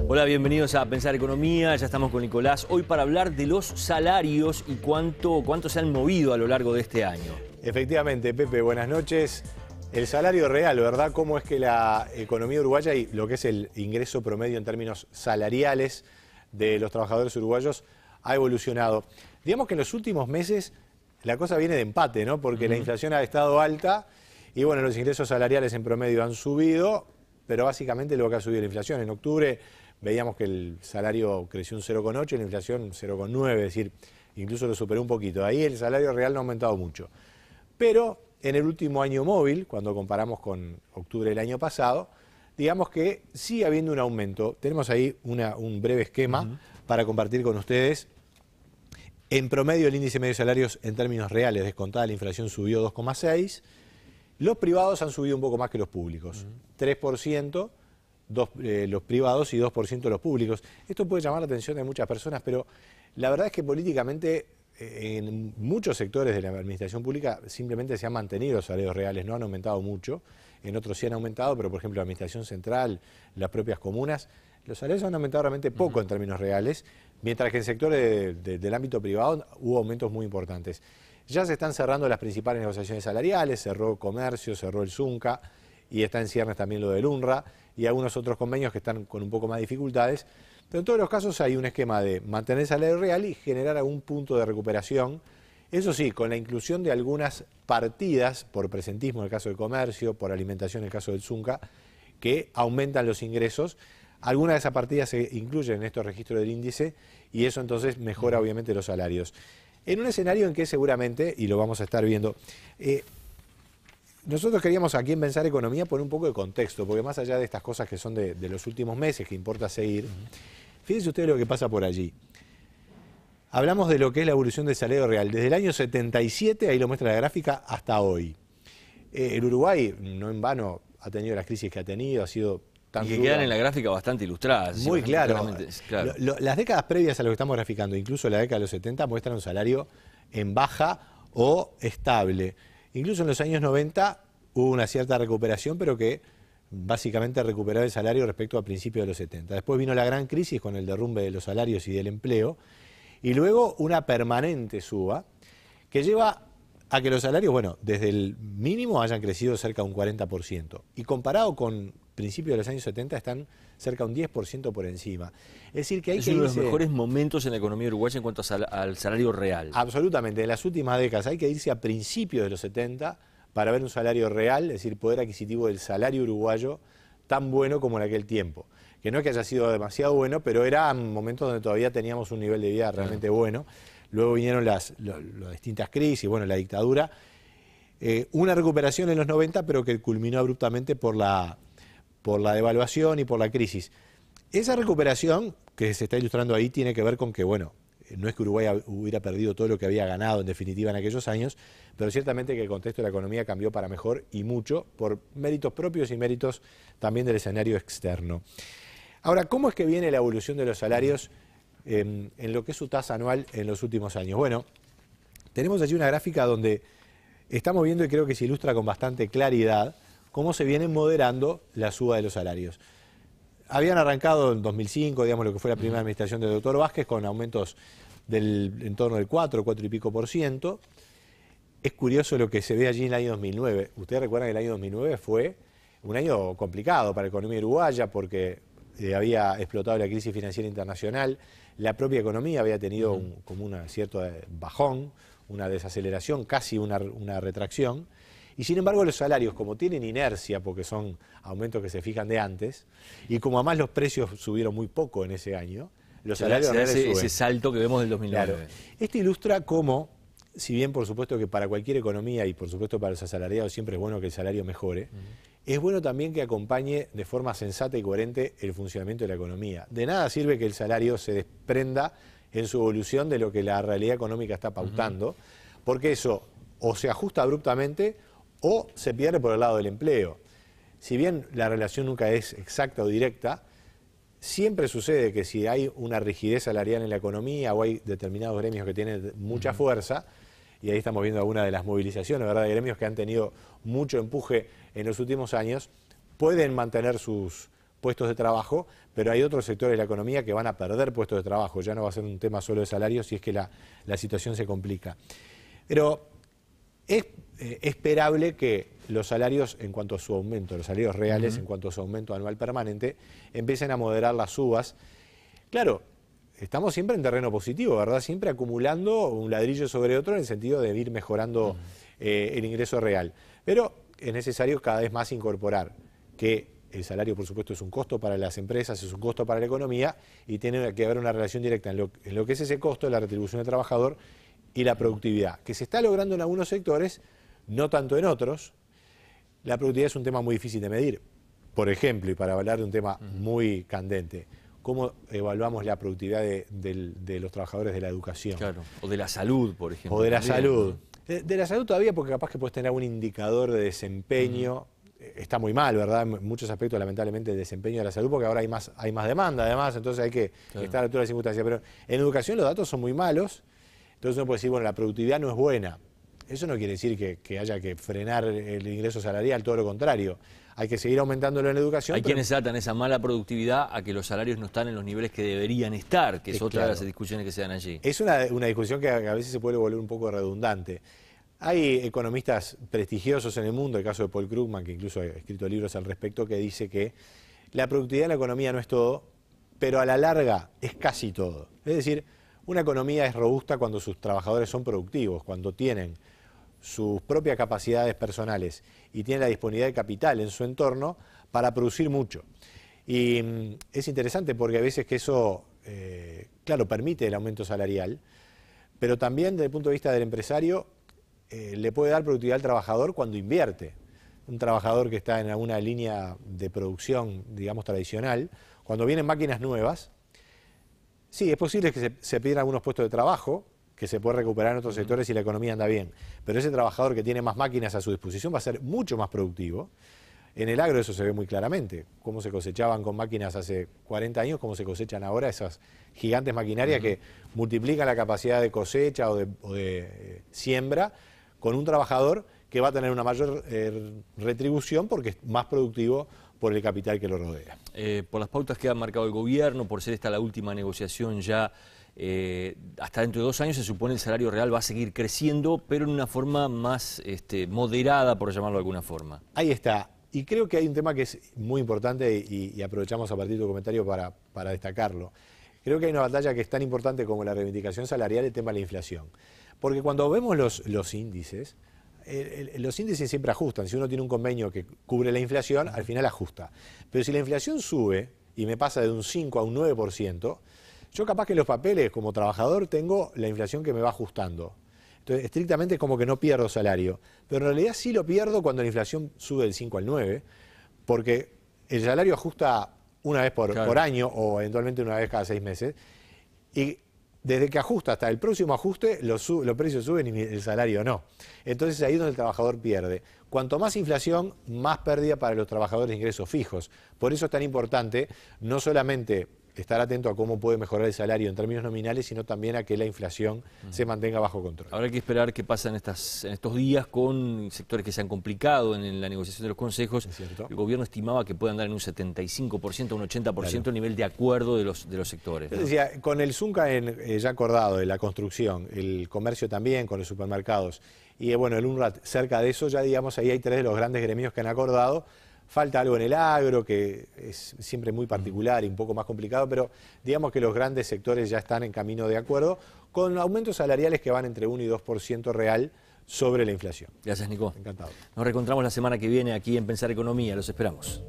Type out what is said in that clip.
Hola, bienvenidos a Pensar Economía. Ya estamos con Nicolás hoy para hablar de los salarios y cuánto se han movido a lo largo de este año. Efectivamente, Pepe, buenas noches. El salario real, ¿verdad? ¿Cómo es que la economía uruguaya y lo que es el ingreso promedio en términos salariales de los trabajadores uruguayos ha evolucionado? Digamos que en los últimos meses la cosa viene de empate, ¿no? Porque la inflación ha estado alta y bueno, los ingresos salariales en promedio han subido, pero básicamente lo que ha subido la inflación. En octubre veíamos que el salario creció un 0,8 y la inflación 0,9, es decir, incluso lo superó un poquito. Ahí el salario real no ha aumentado mucho. Pero en el último año móvil, cuando comparamos con octubre del año pasado, digamos que sigue habiendo un aumento. Tenemos ahí un breve esquema para compartir con ustedes. En promedio, el índice medio de salarios en términos reales, descontada la inflación, subió 2,6. Los privados han subido un poco más que los públicos. 3% los privados y 2% los públicos. Esto puede llamar la atención de muchas personas, pero la verdad es que políticamente en muchos sectores de la administración pública simplemente se han mantenido los salarios reales, no han aumentado mucho. En otros sí han aumentado, pero por ejemplo la administración central, las propias comunas, los salarios han aumentado realmente poco en términos reales, mientras que en sectores del ámbito privado hubo aumentos muy importantes. Ya se están cerrando las principales negociaciones salariales, cerró Comercio, cerró el Zunca y está en ciernes también lo del UNRWA y algunos otros convenios que están con un poco más de dificultades. Pero en todos los casos hay un esquema de mantener el salario real y generar algún punto de recuperación. Eso sí, con la inclusión de algunas partidas, por presentismo en el caso del Comercio, por alimentación en el caso del Zunca, que aumentan los ingresos. Algunas de esas partidas se incluyen en estos registros del índice y eso entonces mejora obviamente los salarios. En un escenario en que seguramente, y lo vamos a estar viendo, nosotros queríamos aquí en Pensar Economía poner un poco de contexto, porque más allá de estas cosas que son de los últimos meses, que importa seguir, fíjense ustedes lo que pasa por allí. Hablamos de lo que es la evolución del salario real, desde el año 77, ahí lo muestra la gráfica, hasta hoy. El Uruguay, no en vano, ha tenido las crisis que ha tenido, ha sido tan Y que dura. quedan en la gráfica bastante ilustradas. Muy claro. Claro. Las décadas previas a lo que estamos graficando, incluso la década de los 70, muestran un salario en baja o estable. Incluso en los años 90 hubo una cierta recuperación, pero que básicamente recuperó el salario respecto a principios de los 70. Después vino la gran crisis con el derrumbe de los salarios y del empleo, y luego una permanente suba que lleva a que los salarios, bueno, desde el mínimo hayan crecido cerca de un 40%, y comparado con principios de los años 70 están cerca de un 10% por encima. Es decir, que hay que uno de los irse... mejores momentos en la economía uruguaya en cuanto al salario real. Absolutamente, en las últimas décadas hay que irse a principios de los 70 para ver un salario real, es decir, poder adquisitivo del salario uruguayo tan bueno como en aquel tiempo. Que no es que haya sido demasiado bueno, pero eran momentos donde todavía teníamos un nivel de vida realmente bueno. Luego vinieron las distintas crisis, bueno, la dictadura. Una recuperación en los 90, pero que culminó abruptamente por la devaluación y por la crisis. Esa recuperación que se está ilustrando ahí tiene que ver con que, bueno, no es que Uruguay hubiera perdido todo lo que había ganado en definitiva en aquellos años, pero ciertamente que el contexto de la economía cambió para mejor y mucho por méritos propios y méritos también del escenario externo. Ahora, ¿cómo es que viene la evolución de los salarios en lo que es su tasa anual en los últimos años? Bueno, tenemos allí una gráfica donde estamos viendo, y creo que se ilustra con bastante claridad, cómo se viene moderando la suba de los salarios. Habían arrancado en 2005, digamos, lo que fue la primera administración del doctor Vázquez, con aumentos en torno del 4 y pico por ciento. Es curioso lo que se ve allí en el año 2009. Ustedes recuerdan que el año 2009 fue un año complicado para la economía uruguaya porque había explotado la crisis financiera internacional, la propia economía había tenido como un cierto bajón, una desaceleración, casi una retracción. Y sin embargo los salarios, como tienen inercia, porque son aumentos que se fijan de antes, y como además los precios subieron muy poco en ese año, los salarios reales suben. Ese salto que vemos del 2009. Claro. Esto ilustra cómo, si bien por supuesto que para cualquier economía y por supuesto para los asalariados siempre es bueno que el salario mejore, es bueno también que acompañe de forma sensata y coherente el funcionamiento de la economía. De nada sirve que el salario se desprenda en su evolución de lo que la realidad económica está pautando, porque eso o se ajusta abruptamente o se pierde por el lado del empleo. Si bien la relación nunca es exacta o directa, siempre sucede que si hay una rigidez salarial en la economía o hay determinados gremios que tienen mucha fuerza, y ahí estamos viendo algunas de las movilizaciones, ¿verdad?, de gremios que han tenido mucho empuje en los últimos años, pueden mantener sus puestos de trabajo, pero hay otros sectores de la economía que van a perder puestos de trabajo. Ya no va a ser un tema solo de salarios si es que la situación se complica. Pero es esperable que los salarios en cuanto a su aumento, los salarios reales en cuanto a su aumento anual permanente, empiecen a moderar las subas. Claro, estamos siempre en terreno positivo, ¿verdad? Siempre acumulando un ladrillo sobre otro en el sentido de ir mejorando el ingreso real. Pero es necesario cada vez más incorporar que el salario, por supuesto, es un costo para las empresas, es un costo para la economía y tiene que haber una relación directa en lo que es ese costo, la retribución del trabajador y la productividad, que se está logrando en algunos sectores, no tanto en otros. La productividad es un tema muy difícil de medir. Por ejemplo, y para hablar de un tema muy candente, ¿cómo evaluamos la productividad de los trabajadores de la educación? Claro, o de la salud, por ejemplo. O de la también, salud. ¿no? De la salud todavía, porque capaz que puedes tener algún indicador de desempeño. Está muy mal, ¿verdad? En muchos aspectos, lamentablemente, el desempeño de la salud, porque ahora hay más demanda, además, entonces hay que estar a la altura de las circunstancias. Pero en educación los datos son muy malos, entonces uno puede decir, bueno, la productividad no es buena. Eso no quiere decir que haya que frenar el ingreso salarial, todo lo contrario. Hay que seguir aumentándolo en la educación. Hay quienes atan esa mala productividad a que los salarios no están en los niveles que deberían estar, que es otra de las discusiones que se dan allí. Es una discusión que a veces se puede volver un poco redundante. Hay economistas prestigiosos en el mundo, el caso de Paul Krugman, que incluso ha escrito libros al respecto, que dice que la productividad en la economía no es todo, pero a la larga es casi todo. Es decir, una economía es robusta cuando sus trabajadores son productivos, cuando tienen sus propias capacidades personales y tienen la disponibilidad de capital en su entorno para producir mucho. Y es interesante porque a veces que eso, claro, permite el aumento salarial, pero también desde el punto de vista del empresario, le puede dar productividad al trabajador cuando invierte. Un trabajador que está en alguna línea de producción, digamos, tradicional, cuando vienen máquinas nuevas, sí, es posible que se pierdan algunos puestos de trabajo, que se puede recuperar en otros sectores si la economía anda bien. Pero ese trabajador que tiene más máquinas a su disposición va a ser mucho más productivo. En el agro eso se ve muy claramente, cómo se cosechaban con máquinas hace 40 años, cómo se cosechan ahora esas gigantes maquinarias que multiplican la capacidad de cosecha o de siembra con un trabajador que va a tener una mayor retribución porque es más productivo por el capital que lo rodea. Por las pautas que ha marcado el gobierno, por ser esta la última negociación ya, hasta dentro de 2 años se supone el salario real va a seguir creciendo, pero en una forma más moderada, por llamarlo de alguna forma. Ahí está. Y creo que hay un tema que es muy importante y aprovechamos a partir de tu comentario para destacarlo. Creo que hay una batalla que es tan importante como la reivindicación salarial, el tema de la inflación. Porque cuando vemos los índices, los índices siempre ajustan. Si uno tiene un convenio que cubre la inflación, al final ajusta. Pero si la inflación sube y me pasa de un 5 a un 9%, yo capaz que en los papeles como trabajador tengo la inflación que me va ajustando. Entonces, estrictamente es como que no pierdo salario. Pero en realidad sí lo pierdo cuando la inflación sube del 5 al 9, porque el salario ajusta una vez por año o eventualmente una vez cada 6 meses. Y desde que ajusta hasta el próximo ajuste, los precios suben y el salario no. Entonces ahí es donde el trabajador pierde. Cuanto más inflación, más pérdida para los trabajadores de ingresos fijos. Por eso es tan importante no solamente estar atento a cómo puede mejorar el salario en términos nominales, sino también a que la inflación se mantenga bajo control. Habrá que esperar qué pasa en estos días con sectores que se han complicado en la negociación de los consejos. El gobierno estimaba que puede andar en un 75%, un 80% a nivel de acuerdo de los sectores, ¿no? Yo decía, con el Zunca ya acordado de la construcción, el comercio también, con los supermercados, y bueno, el UNRWA cerca de eso, ya digamos, ahí hay 3 de los grandes gremios que han acordado. Falta algo en el agro, que es siempre muy particular y un poco más complicado, pero digamos que los grandes sectores ya están en camino de acuerdo, con aumentos salariales que van entre 1 y 2% real sobre la inflación. Gracias, Nico. Encantado. Nos reencontramos la semana que viene aquí en Pensar Economía. Los esperamos.